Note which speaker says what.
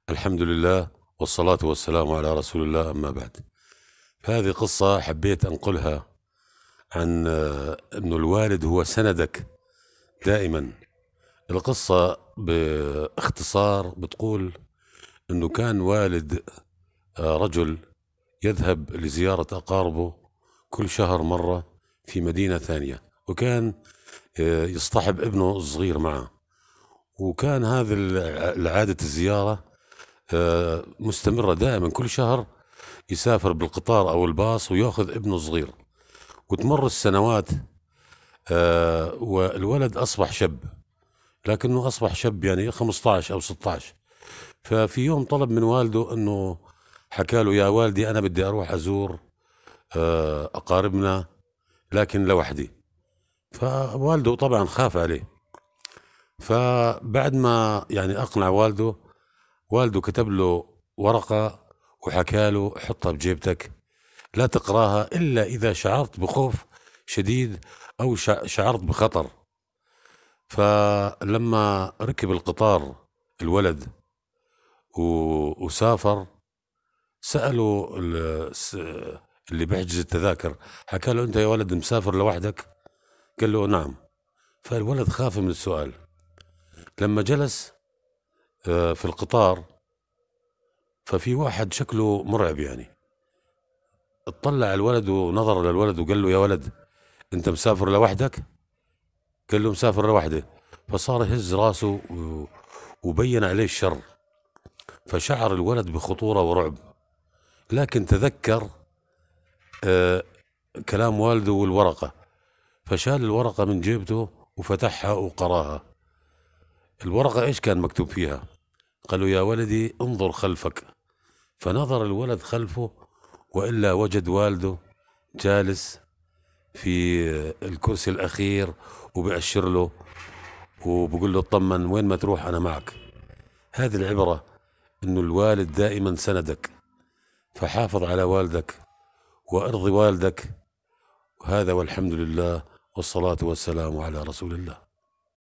Speaker 1: الحمد لله والصلاة والسلام على رسول الله، أما بعد. فهذه قصة حبيت أنقلها عن أنه الوالد هو سندك دائما. القصة باختصار بتقول أنه كان والد رجل يذهب لزيارة أقاربه كل شهر مرة في مدينة ثانية، وكان يصطحب ابنه الصغير معه، وكان هذا العادة الزيارة مستمرة دائما. كل شهر يسافر بالقطار أو الباص ويأخذ ابنه الصغير، وتمر السنوات. والولد أصبح شاب، لكنه أصبح شاب يعني 15 أو 16. ففي يوم طلب من والده أنه حكى له: يا والدي، أنا بدي أروح أزور أقاربنا لكن لوحدي. فوالده طبعا خاف عليه، فبعد ما يعني أقنع والده كتب له ورقة وحكى له: حطها بجيبتك، لا تقراها إلا إذا شعرت بخوف شديد أو شعرت بخطر. فلما ركب القطار الولد وسافر، سألوا اللي بيحجز التذاكر، حكى له: أنت يا ولد مسافر لوحدك؟ قال له: نعم. فالولد خاف من السؤال. لما جلس في القطار، ففي واحد شكله مرعب يعني، اطلع الولد ونظر للولد وقال له: يا ولد، انت مسافر لوحدك؟ قال له: مسافر لوحده. فصار يهز راسه وبين عليه الشر، فشعر الولد بخطورة ورعب، لكن تذكر آه كلام والده والورقة، فشال الورقة من جيبته وفتحها وقراها. الورقة ايش كان مكتوب فيها؟ قالوا: يا ولدي، انظر خلفك. فنظر الولد خلفه، وإلا وجد والده جالس في الكرسي الأخير وبأشر له وبقول له: اطمن، وين ما تروح أنا معك. هذه العبرة، إنه الوالد دائما سندك، فحافظ على والدك وارضي والدك. وهذا، والحمد لله والصلاة والسلام على رسول الله.